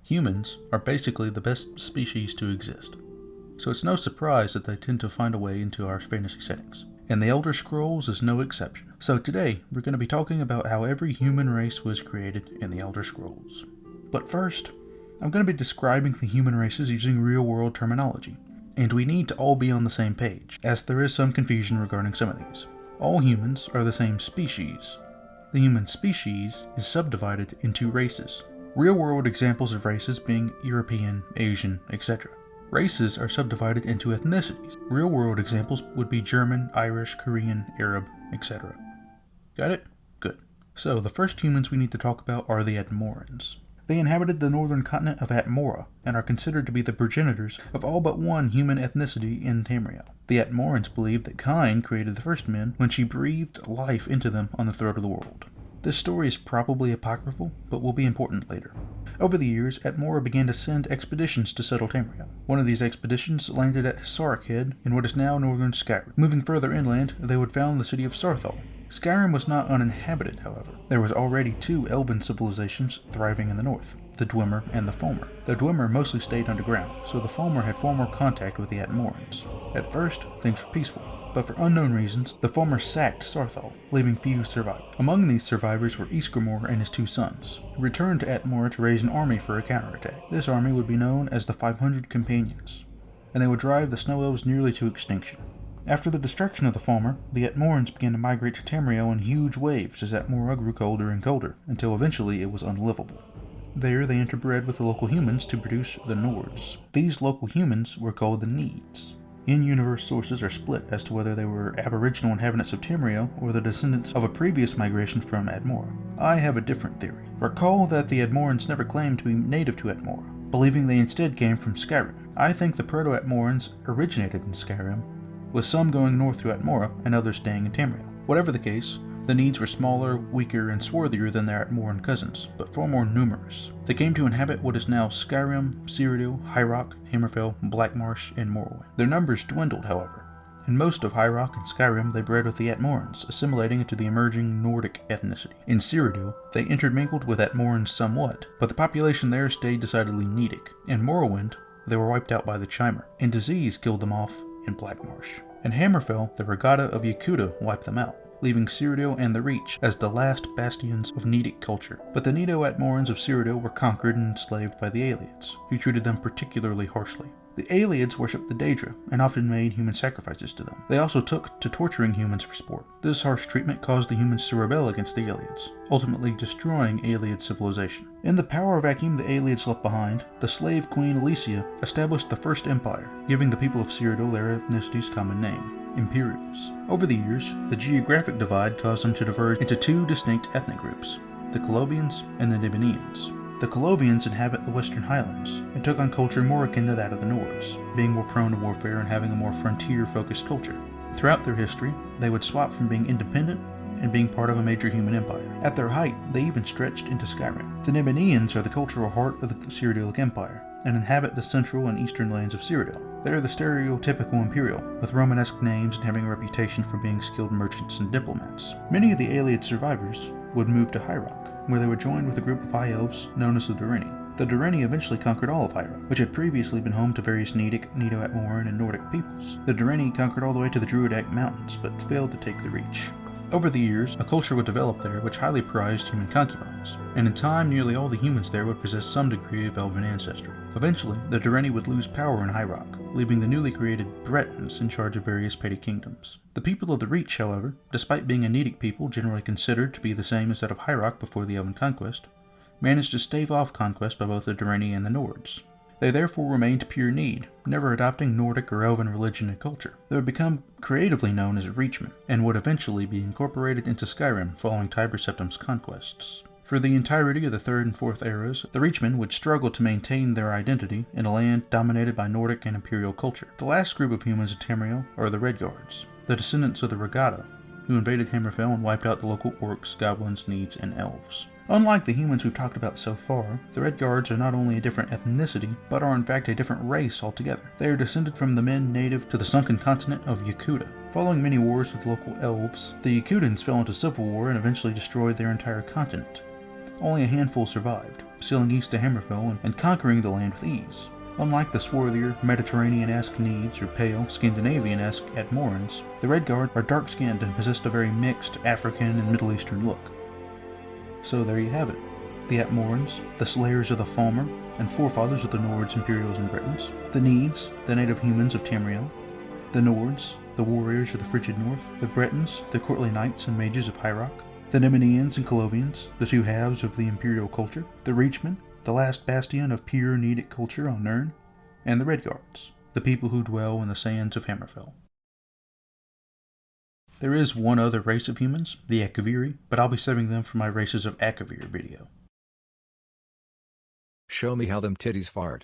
Humans are basically the best species to exist, so it's no surprise that they tend to find a way into our fantasy settings. And the Elder Scrolls is no exception. So today, we're going to be talking about how every human race was created in the Elder Scrolls. But first, I'm going to be describing the human races using real-world terminology, and we need to all be on the same page, as there is some confusion regarding some of these. All humans are the same species. The human species is subdivided into races. Real-world examples of races being European, Asian, etc. Races are subdivided into ethnicities. Real-world examples would be German, Irish, Korean, Arab, etc. Got it? Good. So, the first humans we need to talk about are the Atmorans. They inhabited the northern continent of Atmora, and are considered to be the progenitors of all but one human ethnicity in Tamriel. The Atmorans believed that Cain created the first men when she breathed life into them on the throat of the world. This story is probably apocryphal, but will be important later. Over the years, Atmora began to send expeditions to settle Tamriel. One of these expeditions landed at Sark Head in what is now northern Skyrim. Moving further inland, they would found the city of Sarthal. Skyrim was not uninhabited, however. There was already two elven civilizations thriving in the north, the Dwemer and the Falmer. The Dwemer mostly stayed underground, so the Falmer had former contact with the Atmorans. At first, things were peaceful, but for unknown reasons, the Falmer sacked Sarthal, leaving few survivors. Among these survivors were Ysgramor and his two sons, who returned to Atmora to raise an army for a counterattack. This army would be known as the 500 Companions, and they would drive the Snow Elves nearly to extinction. After the destruction of the Falmer, the Atmorans began to migrate to Tamriel in huge waves as Atmora grew colder and colder, until eventually it was unlivable. There they interbred with the local humans to produce the Nords. These local humans were called the Needs. In-universe sources are split as to whether they were aboriginal inhabitants of Tamriel or the descendants of a previous migration from Atmora. I have a different theory. Recall that the Atmorans never claimed to be native to Atmora, believing they instead came from Skyrim. I think the Proto-Atmorans originated in Skyrim, with some going north to Atmora and others staying in Tamriel. Whatever the case, the Needs were smaller, weaker, and swarthier than their Atmoran cousins, but far more numerous. They came to inhabit what is now Skyrim, Cyrodiil, High Rock, Hammerfell, Blackmarsh, and Morrowind. Their numbers dwindled, however. In most of High Rock and Skyrim, they bred with the Atmorans, assimilating into the emerging Nordic ethnicity. In Cyrodiil, they intermingled with Atmorans somewhat, but the population there stayed decidedly Nedic. In Morrowind, they were wiped out by the Chimer, and disease killed them off in Blackmarsh. In Hammerfell, the Regatta of Yakuta wiped them out, leaving Cyrodiil and the Reach as the last bastions of Nedic culture. But the Nido-Atmorans of Cyrodiil were conquered and enslaved by the Ayleids, who treated them particularly harshly. The Ayleids worshipped the Daedra, and often made human sacrifices to them. They also took to torturing humans for sport. This harsh treatment caused the humans to rebel against the Ayleids, ultimately destroying Ayleid civilization. In the power vacuum the Ayleids left behind, the slave queen Alesia established the First Empire, giving the people of Cyrodiil their ethnicity's common name, Imperials. Over the years, the geographic divide caused them to diverge into two distinct ethnic groups, the Colovians and the Nebaneans. The Colovians inhabit the Western Highlands, and took on culture more akin to that of the Nords, being more prone to warfare and having a more frontier-focused culture. Throughout their history, they would swap from being independent and being part of a major human empire. At their height, they even stretched into Skyrim. The Nebaneans are the cultural heart of the Cyrodiilic Empire, and inhabit the central and eastern lands of Cyrodiil. They are the stereotypical Imperial, with Romanesque names and having a reputation for being skilled merchants and diplomats. Many of the Ayleid survivors would move to High Rock, where they were joined with a group of High Elves known as the Durini. The Durini eventually conquered all of High Rock, which had previously been home to various Nedic, Nido-Atmoran, and Nordic peoples. The Durini conquered all the way to the Druidic Mountains, but failed to take the Reach. Over the years, a culture would develop there which highly prized human concubines, and in time nearly all the humans there would possess some degree of elven ancestry. Eventually, the Durini would lose power in High Rock, leaving the newly created Bretons in charge of various petty kingdoms. The people of the Reach, however, despite being a Nedic people generally considered to be the same as that of High Rock before the Elven conquest, managed to stave off conquest by both the Durini and the Nords. They therefore remained pure Need, never adopting Nordic or Elven religion and culture. They would become creatively known as Reachmen, and would eventually be incorporated into Skyrim following Tiber Septim's conquests. For the entirety of the 3rd and 4th eras, the Reachmen would struggle to maintain their identity in a land dominated by Nordic and Imperial culture. The last group of humans in Tamriel are the Redguards, the descendants of the Regatta, who invaded Hammerfell and wiped out the local orcs, goblins, Needs, and elves. Unlike the humans we've talked about so far, the Redguards are not only a different ethnicity, but are in fact a different race altogether. They are descended from the men native to the sunken continent of Yakuta. Following many wars with local elves, the Yakutans fell into civil war and eventually destroyed their entire continent. Only a handful survived, sailing east to Hammerfell and conquering the land with ease. Unlike the swarthier, Mediterranean-esque Needs or pale, Scandinavian-esque Atmorans, the Redguard are dark-skinned and possessed a very mixed African and Middle Eastern look. So there you have it. The Atmorans, the slayers of the Falmer, and forefathers of the Nords, Imperials, and Britons. The Needs, the native humans of Tamriel. The Nords, the warriors of the frigid north. The Bretons, the courtly knights and mages of High Rock. The Nebaneans and Colovians, the two halves of the Imperial culture. The Reachmen, the last bastion of pure Nedic culture on Nirn. And the Redguards, the people who dwell in the sands of Hammerfell. There is one other race of humans, the Akaviri, but I'll be saving them for my Races of Akavir video. Show me how them titties fart.